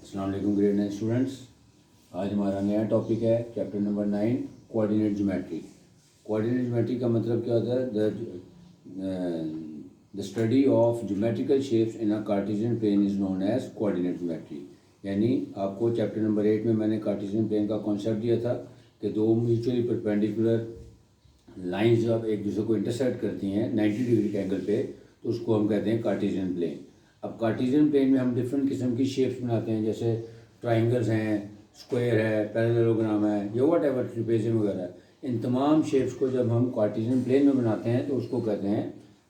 अस्सलाम वालेकुम grade 9 students. आज हमारा नया टॉपिक है chapter number 9 coordinate geometry. Coordinate geometry का मतलब क्या होता है? The study of geometrical shapes in a Cartesian plane is known as coordinate geometry. यानी आपको चैप्टर नंबर 8 में मैंने कार्टेशियन प्लेन का कॉन्सेप्ट दिया था कि दो म्यूचुअली परपेंडिकुलर लाइंस जब एक दूसरे को इंटरसेक्ट करती हैं 90 डिग्री के एंगल पे, तो उसको हम कहते हैं कार्टेशियन प्लेन। अब कार्टेशियन प्लेन में हम डिफरेंट किस्म की शेप्स बनाते हैं, जैसे ट्राइंगल्स हैं, स्क्वायर है, पैरेललोग्राम है, या वट एवर ट्रिपेजियम वगैरह। इन तमाम शेप्स को जब हम कार्टेशियन प्लेन में बनाते हैं तो उसको कहते हैं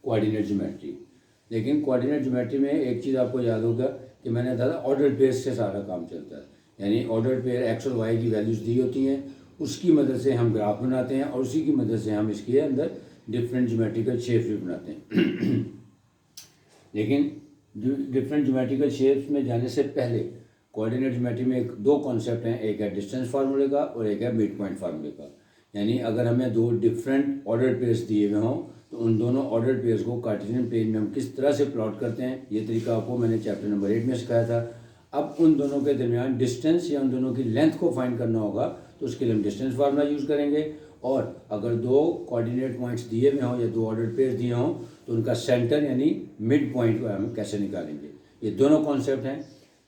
कोऑर्डिनेट ज्योमेट्री। लेकिन कोऑर्डिनेट ज्योमेट्री में एक चीज़ आपको याद होगा कि मैंने बताया ऑर्डर पेयर से सारा काम चलता है। यानी ऑर्डर पेयर एक्स और वाई की वैल्यूज़ दी होती हैं, उसकी मदद से हम ग्राफ बनाते हैं और उसी की मदद से हम इसके अंदर डिफरेंट ज्योमेट्रिकल शेप्स भी बनाते हैं। लेकिन डिफरेंट ज्योमेट्रिकल शेप्स में जाने से पहले कोऑर्डिनेट ज्योमेट्री में दो कॉन्सेप्ट हैं, एक है डिस्टेंस फार्मूले का और एक है मिड पॉइंट फार्मूले का। यानी अगर हमें दो डिफरेंट ऑर्डर पेयर्स दिए हुए हों तो उन दोनों ऑर्डर पेयर्स को कार्टेशियन प्लेन में हम किस तरह से प्लॉट करते हैं, ये तरीका आपको मैंने चैप्टर नंबर 8 में सिखाया था। अब उन दोनों के दरमियान डिस्टेंस या उन दोनों की लेंथ को फाइंड करना होगा, तो उसके लिए हम डिस्टेंस फार्मूला यूज़ करेंगे। और अगर दो कोऑर्डिनेट पॉइंट्स दिए हुए हों या दो ऑर्डर पेयर्स दिए हों तो उनका सेंटर यानी मिड पॉइंट को हम कैसे निकालेंगे, ये दोनों कॉन्सेप्ट हैं।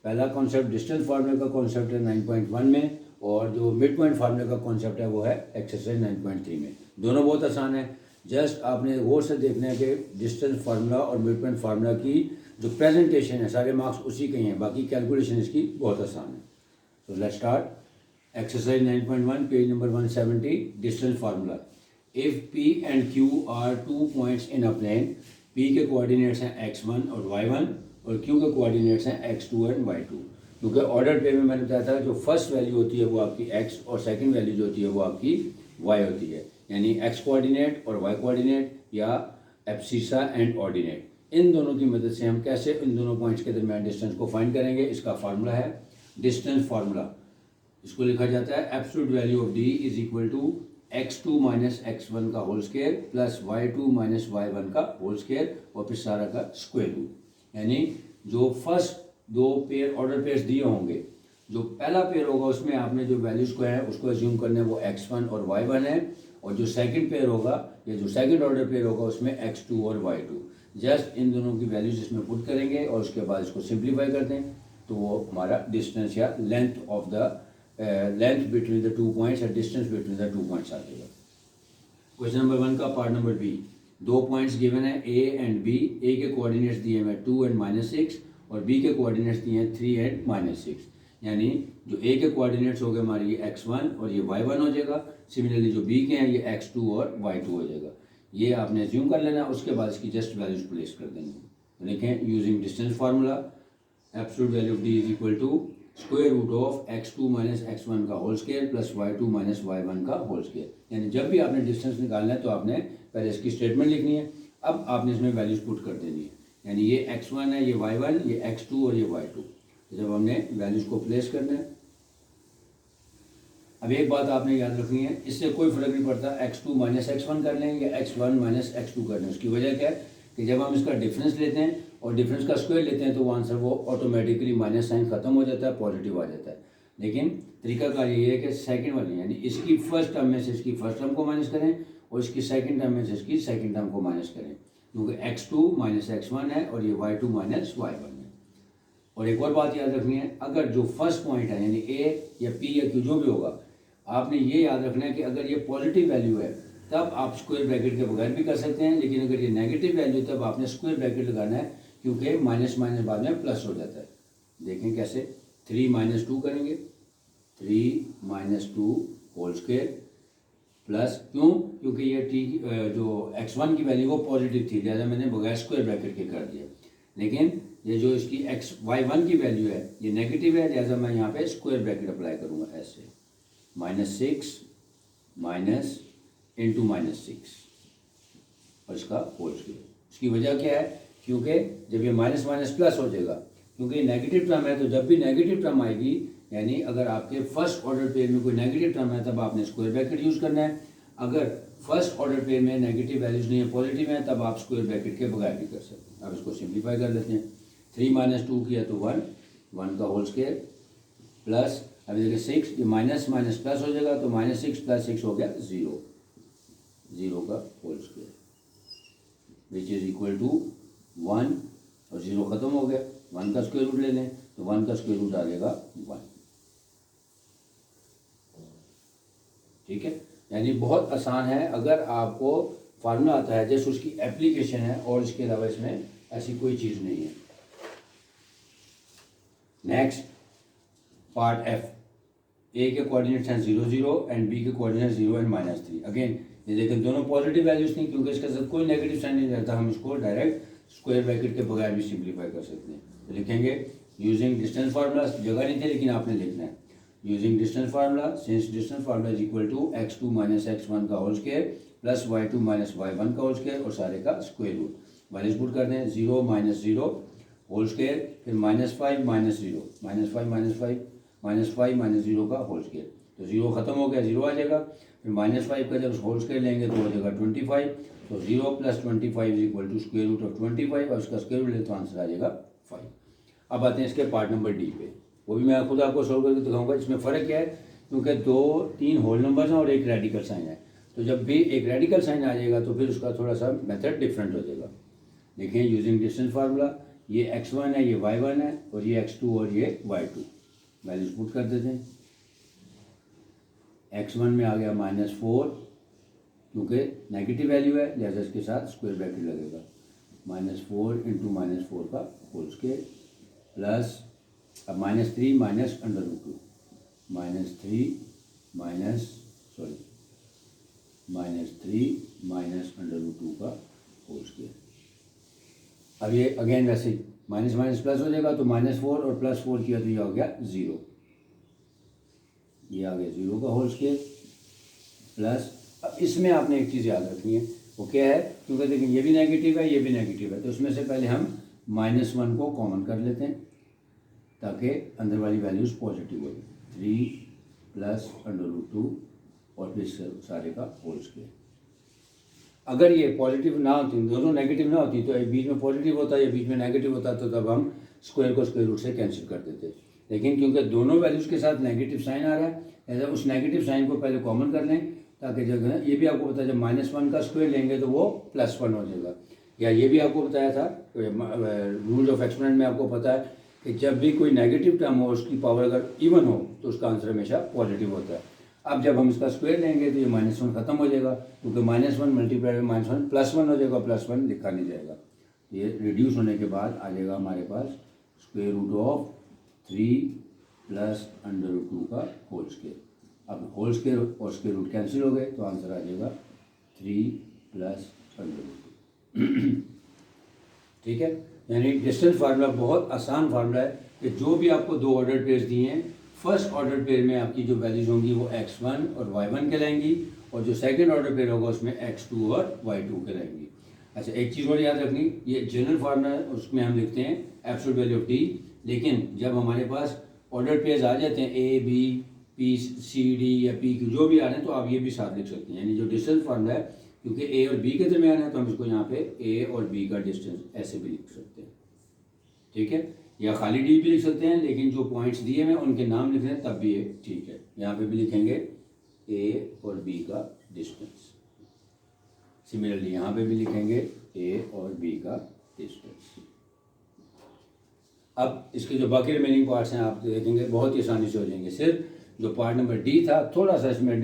पहला कॉन्सेप्ट डिस्टेंस फार्मूले का कॉन्सेप्ट है 9.1 में, और जो मिड पॉइंट फार्मूले का कॉन्सेप्ट है वो है एक्सरसाइज 9.3 में। दोनों बहुत आसान है, जस्ट आपने गौर से देखना है कि डिस्टेंस फार्मूला और मिड पॉइंट फार्मूला की जो प्रेजेंटेशन है सारे मार्क्स उसी के ही हैं, बाकी कैलकुलेशन इसकी बहुत आसान है। तो let's start. Exercise 9.1 page number 170, distance formula. If P and Q are two points in a plane, P के कोऑर्डिनेट्स हैं x1 और y1 और Q के कोऑर्डिनेट्स हैं x2 एंड y2। क्योंकि ऑर्डर पे में मैंने बताया था जो फर्स्ट वैल्यू होती है वो आपकी x और सेकंड वैल्यू जो होती है वो आपकी y होती है। यानी x कोऑर्डिनेट और y कोऑर्डिनेट या एब्सिसा एंड ऑर्डिनेट, इन दोनों की मदद से हम कैसे इन दोनों पॉइंट्स के दरमियान डिस्टेंस को फाइंड करेंगे। इसका फार्मूला है डिस्टेंस फार्मूला। इसको लिखा जाता है absolute value of d is equal to x2 minus x1 का whole square plus y2 minus y1 का होल स्क्वायर और फिर सारा का स्क्वायर रूट। यानी जो फर्स्ट दो पेयर ऑर्डर पेयर्स दिए होंगे, जो पहला पेयर होगा उसमें आपने जो वैल्यूज़ को है उसको एज्यूम करना है वो x1 और y1 है, और जो सेकंड पेयर होगा या जो सेकंड ऑर्डर पेयर होगा उसमें x2 और y2। जस्ट इन दोनों की वैल्यूज इसमें पुट करेंगे और उसके बाद इसको सिंप्लीफाई करते हैं तो वो हमारा डिस्टेंस या length of the length between the two points या distance between the two points आ जाएगा। क्वेश्चन नंबर 1 का पार्ट नंबर बी। दो पॉइंट्स गिवन है ए एंड बी। ए के कोऑर्डिनेट्स दिए हैं 2 एंड -6 और बी के कोऑर्डिनेट्स दिए हैं 3 एंड -6। यानी जो ए के कोऑर्डिनेट्स हो गए हमारे ये x1 और ये y1 हो जाएगा। सिमिलरली जो बी के हैं ये x2 और y2 हो जाएगा। ये आपने एज्यूम कर लेना, उसके बाद इसकी जस्ट वैल्यूज प्लेस कर देंगे। तो लिखें using distance formula absolute value of d is equal to square root of x2 minus x1 का whole square plus y2 minus y1 का होल स्क्वायर। यानी जब भी आपने डिस्टेंस निकालना है तो आपने पहले इसकी स्टेटमेंट लिखनी है, अब आपने इसमें वैल्यूज पुट कर देनी है। यानी ये x1 है, ये y1, ये x2 और ये y2। जब हमने वैल्यूज को प्लेस करना है, अब एक बात आपने याद रखनी है, इससे कोई फर्क नहीं पड़ता x2 माइनस x1 कर लें या x1 माइनस x2 कर लें। उसकी वजह क्या है कि जब हम इसका डिफरेंस लेते हैं और डिफरेंस का स्क्वायर लेते हैं तो वो आंसर वो ऑटोमेटिकली माइनस साइन खत्म हो जाता है, पॉजिटिव आ जाता है। लेकिन तरीकाकार ये है कि सेकंड वाली यानी इसकी फर्स्ट टर्म में से इसकी फर्स्ट टर्म को माइनस करें और इसकी सेकंड टर्म में से इसकी सेकंड टर्म को माइनस करें, क्योंकि x2 माइनस x1 है और ये y2 माइनस y1 है। और एक और बात याद रखनी है, अगर जो फर्स्ट पॉइंट है यानी a या p या q जो भी होगा, आपने ये याद रखना है कि अगर ये पॉजिटिव वैल्यू है तब आप स्क्वायर ब्रैकेट के बगैर भी कर सकते हैं, लेकिन अगर ये नेगेटिव वैल्यू तब आपने स्क्वायर ब्रैकेट लगाना है, क्योंकि माइनस माइनस बाद में प्लस हो जाता है। देखें कैसे, 3 - 2 करेंगे, 3 - 2 होल स्क्वायर प्लस, क्यों? क्योंकि ये टी जो x1 की वैल्यू वो पॉजिटिव थी, लिहाजा मैंने बगैर स्क्वायर ब्रैकेट के कर दिया। लेकिन ये जो इसकी y1 की वैल्यू है ये नेगेटिव है, लिहाजा मैं यहाँ पे स्क्वायर ब्रैकेट अप्लाई करूँगा ऐसे, -6 माइनस इंटू -6 और इसका होल स्क्वायर। इसकी वजह क्या है? क्योंकि जब ये माइनस माइनस प्लस हो जाएगा, क्योंकि ये नेगेटिव टर्म है, तो जब भी नेगेटिव टर्म आएगी यानी अगर आपके फर्स्ट ऑर्डर पेयर में कोई नेगेटिव टर्म है तब आपने स्क्वायर ब्रैकेट यूज़ करना है। अगर फर्स्ट ऑर्डर पेयर में नेगेटिव वैल्यूज नहीं है, पॉजिटिव है, तब आप स्क्वायर ब्रैकेट के बगैर भी कर सकते हैं। अब इसको सिंप्लीफाई कर लेते हैं। 3 - 2 किया तो 1 का होल स्क्वायर प्लस अभी देखिए 6, ये माइनस माइनस प्लस हो जाएगा, तो -6 + 6 हो गया 0, 0 का whole square which is equal to 1, और 0 ख़त्म हो गया, 1 का स्क्वायर रूट ले लें तो 1 का स्क्वायर रूट आ जाएगा 1। ठीक है, यानी बहुत आसान है। अगर आपको फार्मूला आता है जैसे उसकी एप्लीकेशन है, और इसके अलावा इसमें ऐसी कोई चीज़ नहीं है। नेक्स्ट पार्ट एफ, ए के कोऑर्डिनेट्स हैं 0 0 एंड बी के कोऑर्डिनेट्स 0 एंड -3। अगेन ये देखें दोनों पॉजिटिव वैल्यूज थी, क्योंकि इसके साथ कोई नेगेटिव साइन नहीं रहता, हम इसको डायरेक्ट स्क्वायर ब्रैकेट के बगैर भी सिंप्लीफाई कर सकते हैं। तो लिखेंगे यूजिंग डिस्टेंस फार्मूला, जगह नहीं थे लेकिन आपने लिखना है using distance formula, since distance formula is equal to x2 - x1 का whole square plus y2 - y1 का होल स्क्वायर और सारे का स्क्वायर रूट। वैल्यूज पुट करते हैं 0 - 0 होल स्क्वायर, फिर -5 - 0 -5 - 0 का होल स्क्वायर, तो 0 खत्म हो गया, 0 आ जाएगा। फिर -5 का जब होल स्क्वायर लेंगे तो हो जाएगा 25, तो 0 + 25 is equal to square root of 25, और उसका स्क्वायर रूट ले तो आंसर आ जाएगा 5। अब आते हैं इसके पार्ट नंबर डी पे, वो भी मैं खुद आपको सोल्व करके दिखाऊंगा। इसमें फ़र्क क्या है, क्योंकि 2-3 होल नंबर्स हैं और एक रेडिकल साइन है, तो जब भी एक रेडिकल साइन आ जाएगा तो फिर उसका थोड़ा सा मेथड डिफरेंट हो जाएगा। देखिए यूजिंग डिस्टेंस फार्मूला, ये x1 है, ये y1 है, और ये x2 और ये y2। वैल्यूज पुट कर देते हैं। x1 में आ गया -4, क्योंकि नेगेटिव वैल्यू है जैसे इसके साथ स्क्वायर ब्रैकेट लगेगा, -4 × -4 का होल स्क्वायर प्लस अब -3 - √2 -3 -√2 का होल स्क्वायर। अब ये अगेन वैसे ही माइनस माइनस प्लस हो जाएगा, तो -4 और +4 किया तो ये हो गया 0, ये आ गया 0 का होल स्क्वायर प्लस। अब इसमें आपने एक चीज़ याद रखनी है, वो क्या है, क्योंकि देखिए ये भी नेगेटिव है, ये भी नेगेटिव है, तो इसमें से पहले हम -1 को कॉमन कर लेते हैं ताकि अंदर वाली वैल्यूज़ पॉजिटिव हो। 3 + √2 और फिर सारे का होल स्क्वायर। अगर ये पॉजिटिव ना होती, दोनों नेगेटिव ना होती, तो एक बीच में पॉजिटिव होता या बीच में नेगेटिव होता, तो तब हम स्क्वायर को स्क्वायर रूट से कैंसिल कर देते। लेकिन क्योंकि दोनों वैल्यूज़ के साथ नेगेटिव साइन आ रहा है, ऐसा उस नेगेटिव साइन को पहले कॉमन कर लें, ताकि जब ये भी आपको पता है जब -1 का स्क्वायर लेंगे तो वो +1 हो जाएगा। या ये भी आपको बताया था, रूल ऑफ एक्सपोनेंट में आपको पता है कि जब भी कोई नेगेटिव टर्म हो उसकी पावर अगर इवन हो तो उसका आंसर हमेशा पॉजिटिव होता है। अब जब हम इसका स्क्वायर लेंगे तो ये -1 खत्म हो जाएगा, क्योंकि -1 × -1 +1 हो जाएगा, +1 लिखा नहीं जाएगा। ये रिड्यूस होने के बाद आ जाएगा हमारे पास स्क्वायर रूट ऑफ 3 + √2 का होल स्क्वायर। अब होल स्क्वायर और स्क्वायर रूट कैंसिल हो गए, तो आंसर आ जाएगा 3 + √2। ठीक है, यानी डिस्टेंस फार्मूला बहुत आसान फार्मूला है कि जो भी आपको दो ऑर्डर पेयर्स दिए हैं, फर्स्ट ऑर्डर पेयर में आपकी जो वैल्यूज होंगी वो x1 और y1 कहलाएंगी, और जो सेकंड ऑर्डर पेयर होगा उसमें x2 और y2 कहलाएंगी। अच्छा, एक चीज़ और याद रखनी, ये जनरल फार्मूला है, उसमें हम लिखते हैं एब्सोल्यूट वैल्यू ऑफ d, लेकिन जब हमारे पास ऑर्डर पेयर्स आ जाते हैं a b p c d या p q जो भी आ रहे हैं, तो आप ये भी साथ लिख सकते हैं। यानी जो डिस्टेंस फार्मूला है, क्योंकि a और b के दरमियान है, तो हम इसको यहाँ पे a और b का डिस्टेंस ऐसे भी लिख सकते हैं। ठीक है, या खाली डी भी लिख सकते हैं, लेकिन जो पॉइंट्स दिए हैं उनके नाम लिख रहे हैं तब भी ये ठीक है। यहाँ पे भी लिखेंगे ए और बी का डिस्टेंस, सिमिलरली यहाँ पे भी लिखेंगे ए और बी का डिस्टेंस। अब इसके जो बाकी रिमेनिंग पार्ट्स हैं आप देखेंगे बहुत ही आसानी से हो जाएंगे। सिर्फ जो पार्ट नंबर डी था थोड़ा सा इसमें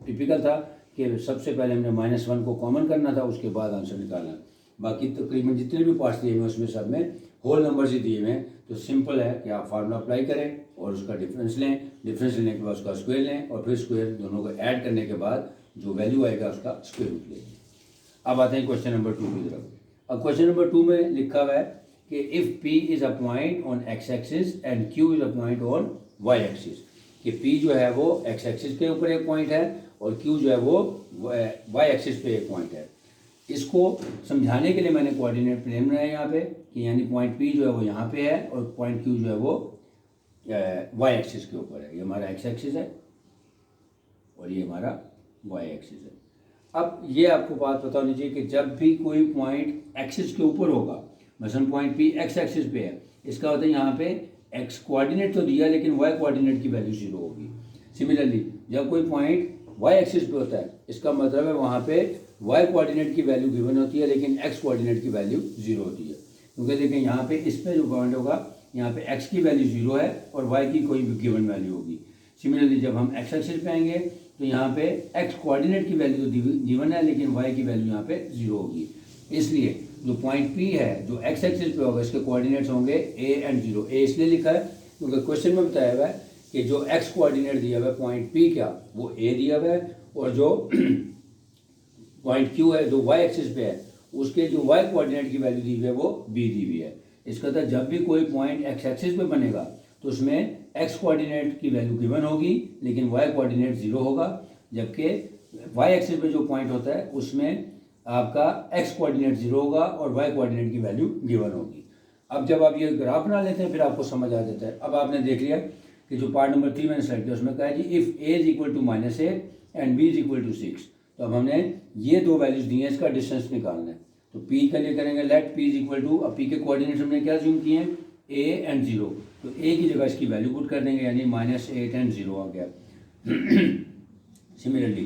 टिपिकल था कि सबसे पहले हमने -1 को कॉमन करना था, उसके बाद आंसर निकालना। बाकी तकरीबन जितने भी पार्ट्स दिए हुए उसमें सब में होल नंबर्स ही दिए हुए हैं, तो सिंपल है कि आप फार्मूला अप्लाई करें और उसका डिफरेंस लें, डिफरेंस लेने के बाद उसका स्क्वायर लें, और फिर स्क्वायर दोनों को ऐड करने के बाद जो वैल्यू आएगा उसका स्क्वायर रूट लें। अब आते हैं क्वेश्चन नंबर 2 की तरफ। अब क्वेश्चन नंबर 2 में लिखा हुआ है कि if P is a point on x axis and Q is a point on y axis, कि P जो है वो x एक्सिस के ऊपर एक पॉइंट है और Q जो है वो y एक्सिस पे एक पॉइंट है। इसको समझाने के लिए मैंने कोऑर्डिनेट प्लेन बनाया यहाँ पे, कि यानी पॉइंट P जो है वो यहाँ पे है और पॉइंट Q जो है वो y एक्सिस के ऊपर है। ये हमारा x एक्सिस है और ये हमारा y एक्सिस है। अब ये आपको बात पता होनी चाहिए कि जब भी कोई पॉइंट एक्सिस के ऊपर होगा, मसलन पॉइंट P x एक्सिस पे है, इसका होता है यहाँ पे एक्स कोऑर्डिनेट तो दिया लेकिन वाई कोऑर्डिनेट की वैल्यू 0 होगी। सिमिलरली जब कोई पॉइंट वाई एक्सिस पे होता है इसका मतलब है वहाँ पे वाई कोऑर्डिनेट की वैल्यू गिवन होती है लेकिन एक्स कोऑर्डिनेट की वैल्यू 0 होती है। क्योंकि देखिए यहाँ पे इस पे जो पॉइंट होगा यहाँ पे एक्स की वैल्यू 0 है और वाई की कोई गिवन वैल्यू होगी। सिमिलरली जब हम एक्स एक्सिस पे आएंगे तो यहाँ पे एक्स कोऑर्डिनेट की वैल्यू तो गिवन है लेकिन वाई की वैल्यू यहाँ पे 0 होगी। इसलिए जो पॉइंट पी है जो एक्स एक्सिस पे होगा इसके कोऑर्डिनेट्स होंगे ए एंड 0। ए इसलिए लिखा है क्योंकि क्वेश्चन में बताया हुआ है कि जो एक्स कोऑर्डिनेट दिया हुआ है पॉइंट पी क्या वो ए दिया हुआ है और जो पॉइंट क्यू है जो वाई एक्सिस पे है उसके जो वाई कोऑर्डिनेट की वैल्यू दी हुई है वो बी दी हुई है। इसका मतलब जब भी कोई पॉइंट एक्स एक्सिस पे बनेगा तो उसमें एक्स कोऑर्डिनेट की वैल्यू गिवन होगी लेकिन वाई कोऑर्डिनेट 0 होगा, जबकि वाई एक्सिस पे जो पॉइंट होता है उसमें आपका एक्स कोऑर्डिनेट 0 होगा और वाई कोऑर्डिनेट की वैल्यू गिवन होगी। अब जब आप ये ग्राफ बना लेते हैं फिर आपको समझ आ जाता है। अब आपने देख लिया कि जो पार्ट नंबर 3 मैंने सेलेक्ट किया उसमें कहा है जी if A is equal to -8 and B is equal to 6। तो अब हमने ये दो वैल्यूज दी हैं, इसका डिस्टेंस निकालना है। तो पी के लिए करेंगे let P is equal to, अब पी के कोऑर्डिनेट्स हमने क्या जूम किए हैं ए एंड 0, तो ए की जगह इसकी वैल्यू पुट कर देंगे यानी -8 एंड 0 आ गया। सिमिलरली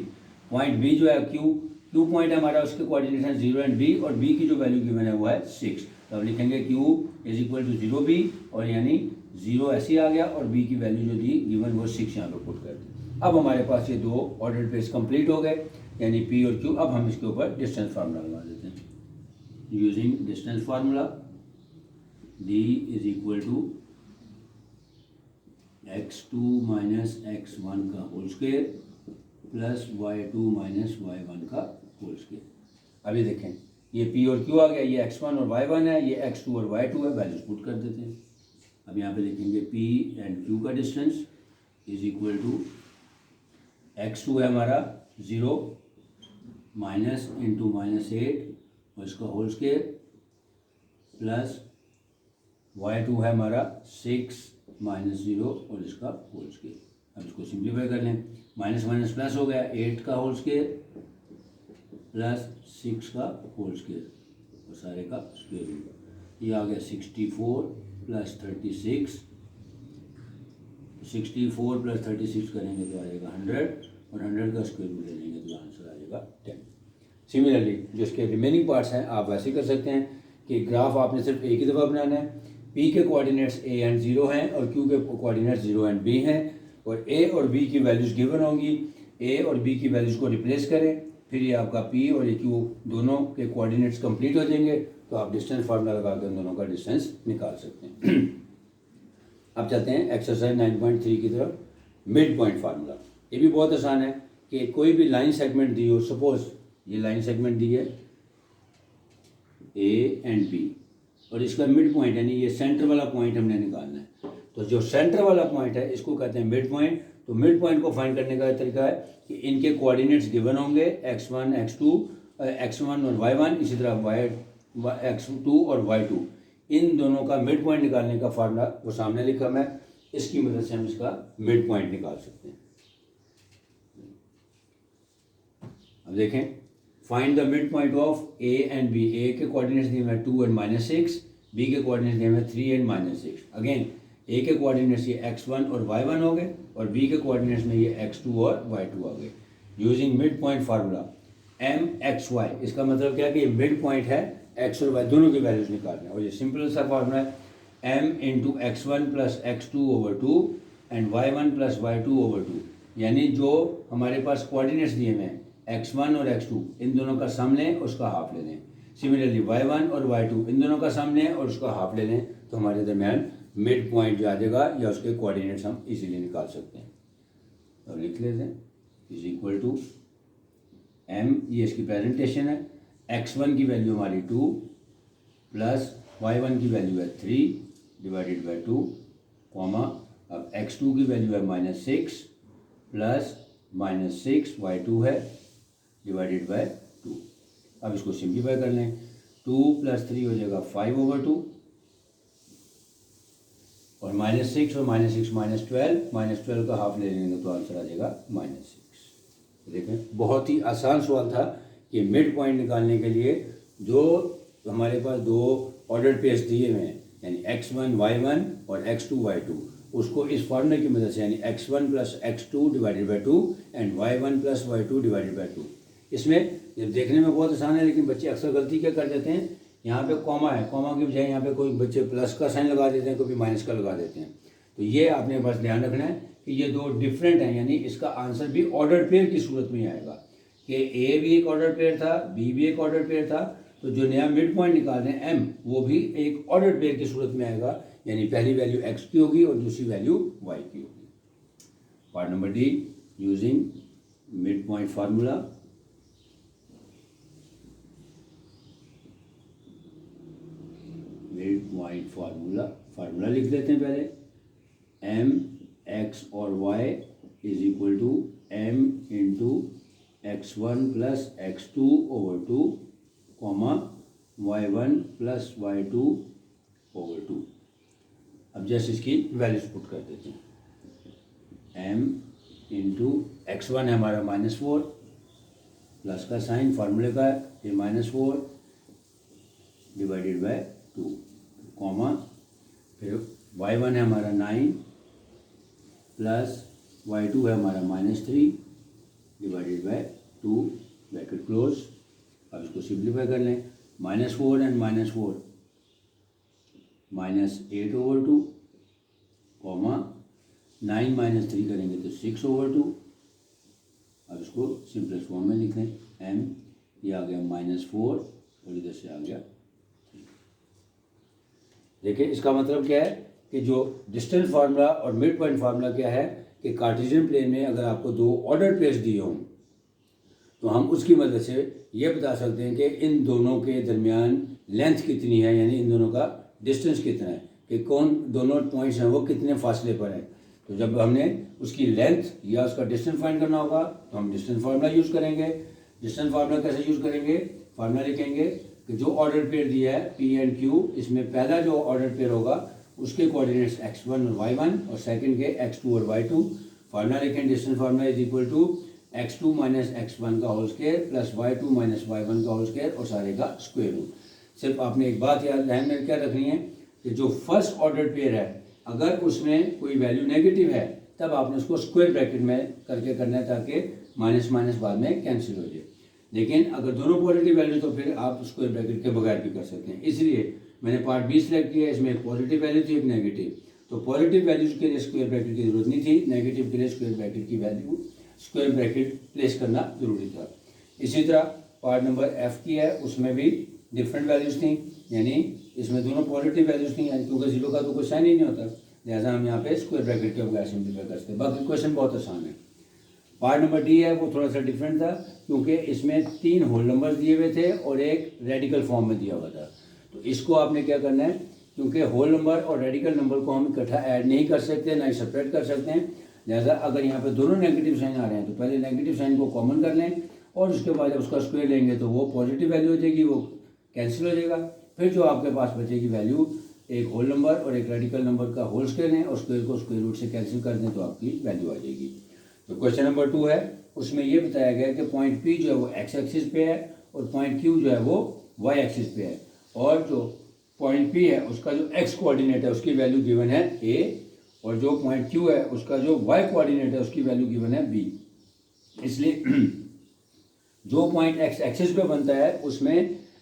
पॉइंट बी जो है क्यू पॉइंट है हमारा उसके कोऑर्डिनेट्स हैं 0 एंड बी और बी की जो वैल्यू गिवन है वो है 6। तो अब लिखेंगे Q is equal to 0 b और यानी 0 ऐसे आ गया और बी की वैल्यू जो दी गिवन वो 6 यहाँ पे पुट कर दी। अब हमारे पास ये दो ऑर्डर पेज कंप्लीट हो गए यानी पी और क्यू। अब हम इसके ऊपर डिस्टेंस फार्मूला लगा देते हैं using distance formula d is equal to x2 minus x1 का whole square plus y2 minus y1 का होल स्क्वायर। अभी देखें ये p और q आ गया, ये x1 और y1 है, ये x2 और y2 है, वैल्यूज पुट कर देते हैं। अब यहाँ पे लिखेंगे p एंड q का distance is equal to x2 है हमारा 0 माइनस इंटू -8 और इसका होल स्क्वायर प्लस y2 है हमारा 6 माइनस 0 और इसका होल स्क्वायर। अब इसको सिंप्लीफाई कर लें, माइनस माइनस प्लस हो गया, 8 का होल स्क्वायर प्लस 6 का होल स्क्वायर और सारे का स्क्वायर रूट। ये आ गया 64 प्लस 36, 64 प्लस 36 करेंगे तो आ जाएगा 100 और 100 का स्क्वायर रूट ले लेंगे तो आंसर आ जाएगा 10। सिमिलरली जो इसके रिमेनिंग पार्ट्स हैं आप वैसे कर सकते हैं कि ग्राफ आपने सिर्फ एक ही दफ़ा बनाना है। पी के कोऑर्डिनेट्स ए एंड 0 हैं और क्यू के कोऑर्डिनेट्स 0 एंड बी हैं और ए और बी की वैल्यूज़ गिवन होंगी। ए और बी की वैल्यूज़ को रिप्लेस करें, फिर ये आपका पी और ये क्यू दोनों के कोऑर्डिनेट्स कंप्लीट हो जाएंगे तो आप डिस्टेंस फार्मूला लगा कर दोनों का डिस्टेंस निकाल सकते हैं। अब चलते हैं एक्सरसाइज 9.3 की तरफ, मिड पॉइंट फार्मूला। ये भी बहुत आसान है कि कोई भी लाइन सेगमेंट दी हो, सपोज ये लाइन सेगमेंट दी है ए एंड बी और इसका मिड पॉइंट यानी ये सेंटर वाला पॉइंट हमने निकालना है। तो जो सेंटर वाला पॉइंट है इसको कहते हैं मिड पॉइंट। तो मिड पॉइंट को फाइंड करने का तरीका है कि इनके कोऑर्डिनेट्स गिवन होंगे x1 x2 x1 और y1, इसी तरह x2 और y2। इन दोनों का मिड पॉइंट निकालने का फार्मूला वो सामने लिखा मैं, इसकी मदद से हम इसका मिड पॉइंट निकाल सकते हैं। अब देखें find the mid point of A and B. A के कोऑर्डिनेट्स दिए हैं 2 एंड -6, बी के कोऑर्डिनेट्स दिए हैं 3 एंड -6। अगेन ए के कोऑर्डिनेट्स ये x1 और y1 हो गए और बी के कोऑर्डिनेट्स में ये x2 और y2 आ गए। Using mid point formula mxy, इसका मतलब क्या है कि ये मिड पॉइंट है, x और y दोनों की वैल्यूज निकालना है और ये सिंपल सा फार्मूला है m into x1 plus x2/2 and y1 plus y2/2। यानी जो हमारे पास कोऑर्डिनेट्स दिए हुए हैं x1 और x2 इन दोनों का सम लें उसका हाफ ले लें। सिमिलरली y1 और y2 इन दोनों का सम लें और उसका हाफ ले लें तो हमारे दरमियान मिड पॉइंट जो आ जाएगा या उसके कोऑर्डिनेट्स हम इजीली निकाल सकते हैं। तो लिख लेते हैं इज इक्वल टू m, ये इसकी प्रेजेंटेशन है, x1 की वैल्यू हमारी 2 प्लस y1 की वैल्यू है 3 डिवाइडेड बाई 2 कॉमा, अब x2 की वैल्यू है -6 प्लस -6 y2 है डिवाइडेड बाय 2। अब इसको सिंप्लीफाई कर लें, 2 + 3 हो जाएगा 5/2 और -6 और -6 -12 का हाफ ले लेंगे तो आंसर आ जाएगा -6। देखें बहुत ही आसान सवाल था कि मिड पॉइंट निकालने के लिए जो हमारे पास दो ऑर्डर पेज दिए हुए हैं यानी x1 y1 और x2 y2, उसको इस फॉर्मूले की मदद से यानी x1 plus x2 divided by 2 and y1 plus y2 divided by 2। इसमें ये देखने में बहुत आसान है, लेकिन बच्चे अक्सर गलती क्या कर देते हैं, यहाँ पे कॉमा है, कॉमा की बजाय यहाँ पे कोई बच्चे प्लस का साइन लगा देते हैं, कोई माइनस का लगा देते हैं। तो ये आपने बस ध्यान रखना है कि ये दो डिफरेंट हैं, यानी इसका आंसर भी ऑर्डर पेयर की सूरत में आएगा कि ए भी एक ऑर्डर पेयर था, बी भी एक ऑर्डर पेयर था, तो जो नया मिड पॉइंट निकाल रहे हैं एम, वो भी एक ऑर्डर पेयर की सूरत में आएगा, यानी पहली वैल्यू एक्स की होगी और दूसरी वैल्यू वाई की होगी। Part number d, using mid point formula. Mid point formula लिख लेते हैं पहले। एम एक्स और y is equal to m into x1 plus x2 over 2 comma y1 plus y2 over 2। अब जैसे इसकी वैल्यूज पुट कर देते हैं। m इंटू x1 है हमारा -4, प्लस का साइन फार्मूले का है, ये -4 डिवाइडेड बाय 2 कॉमा, फिर y1 है हमारा 9 प्लस y2 है हमारा -3 डिवाइडेड बाय 2 ब्रैकेट क्लोज। अब इसको सिंप्लीफाई कर लें, -4 एंड -4 -8 ओवर 2 कॉमा 9 - 3 करेंगे तो 6 ओवर 2। अब इसको सिंपलेस्ट फॉर्म में लिख लें, m ये आ गया -4 और इधर से आ गया 3। देखिए इसका मतलब क्या है कि जो डिस्टेंस फार्मूला और मिड पॉइंट फार्मूला क्या है कि कार्टेशियन प्लेन में अगर आपको दो ऑर्डर पेयर्स दिए हों तो हम उसकी मदद से ये बता सकते हैं कि इन दोनों के दरमियान लेंथ कितनी है, यानी इन दोनों का डिस्टेंस कितना है, कि कौन दोनों पॉइंट्स हैं वो कितने फासले पर हैं। तो जब हमने उसकी लेंथ या उसका डिस्टेंस फाइंड करना होगा तो हम डिस्टेंस फार्मूला यूज़ करेंगे। डिस्टेंस फार्मूला कैसे यूज़ करेंगे, फार्मूला लिखेंगे कि जो ऑर्डर पेयर दिया है पी एंड क्यू, इसमें पहला जो ऑर्डर पेयर होगा उसके कोऑर्डिनेट्स x1 और y1 और सेकंड के x2 और y2। फार्मूला लिखें, distance formula is equal to x2 minus x1 का whole square plus y2 minus y1 का होल स्क्वायर और सारे का स्क्वायर रूट। सिर्फ आपने एक बात याद ध्यान में क्या रखनी है कि जो फर्स्ट ऑर्डर पेयर है अगर उसमें कोई वैल्यू नेगेटिव है तब आपने उसको स्क्वायर ब्रैकेट में करके करना है ताकि माइनस माइनस बाद में कैंसिल हो जाए। लेकिन अगर दोनों पॉजिटिव वैल्यू तो फिर आप स्क्वायर ब्रैकेट के बगैर भी कर सकते हैं। इसलिए मैंने पार्ट बी सिलेक्ट किया, इसमें एक पॉजिटिव वैल्यू थी एक नेगेटिव, तो पॉजिटिव वैल्यूज के लिए स्क्वायर ब्रैकेट की जरूरत नहीं थी, नेगेटिव के लिए स्क्वायर ब्रैकेट की वैल्यू स्क्वायर ब्रैकेट प्लेस करना जरूरी था। इसी तरह पार्ट नंबर एफ की है, उसमें भी डिफरेंट वैल्यूज थी, यानी इसमें दोनों पॉजिटिव वैल्यूज थी, यानी क्योंकि जीरो का तो कोई साइन ही नहीं होता, लिहाजा हम यहाँ पे स्क्वायर ब्रैकेट के बगैर सिंप्लीफाई करते हैं। बाकी क्वेश्चन बहुत आसान है। पार्ट नंबर डी है वो थोड़ा सा डिफरेंट था क्योंकि इसमें 3 होल नंबर्स दिए हुए थे और एक रेडिकल फॉर्म में दिया हुआ था। तो इसको आपने क्या करना है, क्योंकि होल नंबर और रेडिकल नंबर को हम इकट्ठा ऐड नहीं कर सकते, ना ही सेपरेट कर सकते हैं, लिहाजा अगर यहाँ पे दोनों नेगेटिव साइन आ रहे हैं तो पहले नेगेटिव साइन को कॉमन कर लें और उसके बाद जब उसका स्क्वायर लेंगे तो वो पॉजिटिव वैल्यू हो जाएगी, वो कैंसिल हो जाएगा। फिर जो आपके पास बचेगी वैल्यू एक होल नंबर और एक रेडिकल नंबर का होल स्क्वायर लें और स्क्वायर को स्क्वायर रूट से कैंसिल कर दें तो आपकी वैल्यू आ जाएगी। तो क्वेश्चन नंबर 2 है, उसमें ये बताया गया कि पॉइंट पी जो है वो एक्स एक्सिस पे है और पॉइंट क्यू जो है वो वाई एक्सिस पे है, और जो पॉइंट पी है उसका जो एक्स कोऑर्डिनेट है उसकी वैल्यू गिवन है ए, और जो पॉइंट क्यू है उसका जो वाई कोऑर्डिनेट है उसकी वैल्यू गिवन है बी। इसलिए जो पॉइंट एक्स एक्सिस पे बनता है उसमें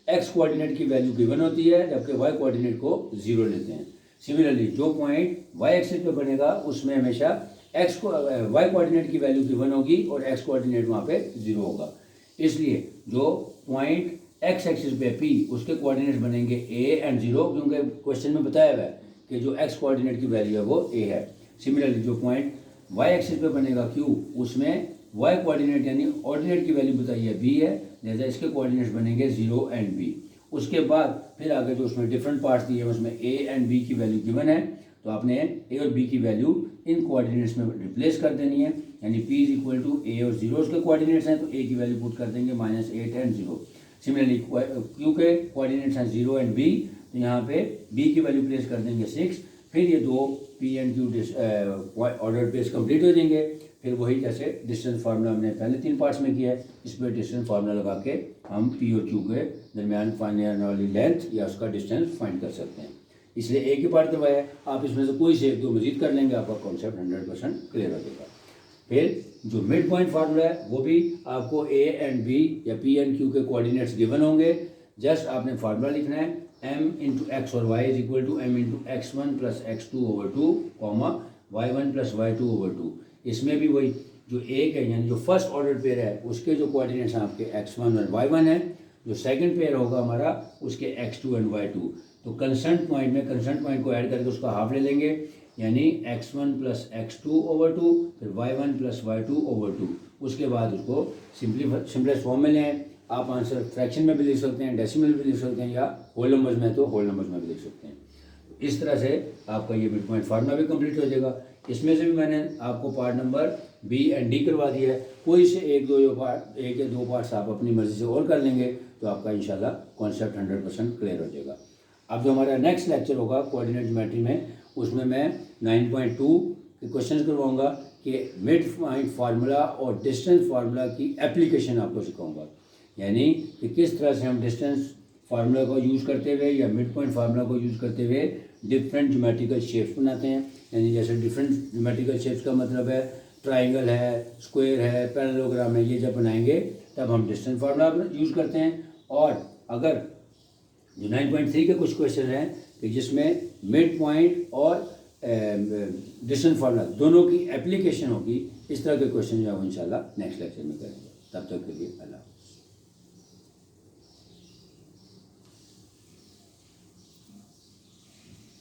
एक्स कोऑर्डिनेट की वैल्यू गिवन होती है जबकि वाई कोऑर्डिनेट को 0 लेते हैं। सिमिलरली जो पॉइंट वाई एक्सिस पे बनेगा उसमें हमेशा एक्स को वाई कोऑर्डिनेट की वैल्यू गिवन होगी और एक्स कोऑर्डिनेट वहाँ पे 0 होगा। इसलिए जो पॉइंट एक्स एक्सिस पे पी उसके कोऑर्डिनेट्स बनेंगे ए एंड 0, क्योंकि क्वेश्चन में बताया हुआ है कि जो एक्स कोऑर्डिनेट की वैल्यू है वो ए है। सिमिलरली जो पॉइंट वाई एक्सिस पे बनेगा क्यू उसमें वाई कोऑर्डिनेट यानी ऑर्डिनेट की वैल्यू बताई है बी है, जैसे इसके कोऑर्डिनेट्स बनेंगे 0 एंड बी। उसके बाद फिर आगे जो उसमें डिफरेंट पार्ट्स दिए हैं उसमें ए एंड बी की वैल्यू गिवन है, तो आपने ए और बी की वैल्यू इन कोऑर्डिनेट्स में रिप्लेस कर देनी है, यानी p इज इक्वल टू ए और 0 उसके कोऑर्डिनेट्स हैं तो a की वैल्यू पुट कर देंगे -8 एंड 0। सिमिलरली q के कोऑर्डिनेट्स हैं 0 एंड b, तो यहाँ पे b की वैल्यू प्लेस कर देंगे 6। फिर ये दो p and q order pairs complete हो जाएंगे। फिर वही जैसे डिस्टेंस फार्मूला हमने पहले 3 पार्ट्स में किया है, इस पर डिस्टेंस फार्मूला लगा के हम p और q के दरमियान फाइंड करने वाली लेंथ या उसका डिस्टेंस फाइंड कर सकते हैं। इसलिए एक ही पार्ट करवाया है, आप इसमें से कोई से एक दो मजीद कर लेंगे, आपका कॉन्सेप्ट 100% क्लियर हो जाएगा। फिर जो मिड पॉइंट फार्मूला है वो भी आपको ए एंड बी या पी एंड क्यू के कोऑर्डिनेट्स गिवन होंगे। जस्ट आपने फार्मूला लिखना है m इंटू एक्स और y is equal to m into x1 plus x2 over 2 comma y1 plus y2 over 2। इसमें भी वही जो एक है यानी जो फर्स्ट ऑर्डर पेयर है उसके जो कोऑर्डिनेट्स हैं आपके x1 और y1 है, जो सेकंड पेयर होगा हमारा उसके x2 एंड y2। तो कंस्टेंट पॉइंट में कंस्टेंट पॉइंट को ऐड करके उसका हाफ ले लेंगे, यानी x1 प्लस x2 ओवर 2 फिर y1 प्लस y2 ओवर 2। उसके बाद उसको सिंपलेस्ट फॉर्म में लें। आप आंसर फ्रैक्शन में भी लिख सकते हैं, डेसिमल में भी लिख सकते हैं, या होल नंबर्स में तो होल नंबर्स में भी लिख सकते हैं। इस तरह से आपका ये मिड पॉइंट फार्मूला भी कंप्लीट हो जाएगा। इसमें से भी मैंने आपको part number b and d करवा दिया है, कोई से एक या दो पार्ट्स आप अपनी मर्जी से और कर लेंगे तो आपका इंशाल्लाह कॉन्सेप्ट 100% क्लियर हो जाएगा। अब जो हमारा नेक्स्ट लेक्चर होगा कोऑर्डिनेट ज्योमेट्री में, उसमें मैं 9.2 के क्वेश्चन करवाऊंगा कि मिड पॉइंट फार्मूला और डिस्टेंस फार्मूला की एप्लीकेशन आपको सिखाऊंगा, यानी कि किस तरह से हम डिस्टेंस फार्मूला को यूज़ करते हुए या मिड पॉइंट फार्मूला को यूज़ करते हुए डिफरेंट ज्योमेट्रिकल शेप्स बनाते हैं। यानी जैसे डिफरेंट ज्योमेट्रिकल शेप्स का मतलब है ट्राइंगल है, स्क्वायर है, पैरेललोग्राम है, ये जब बनाएंगे तब हम डिस्टेंस फार्मूला यूज़ करते हैं। और अगर जो 9.3 के कुछ क्वेश्चन हैं कि जिसमें मिड पॉइंट और डिस्टेंस फार्मूला दोनों की एप्लीकेशन होगी, इस तरह के क्वेश्चन जो है इंशाल्लाह नेक्स्ट लेक्चर में करेंगे। तब तक के लिए अल्लाह।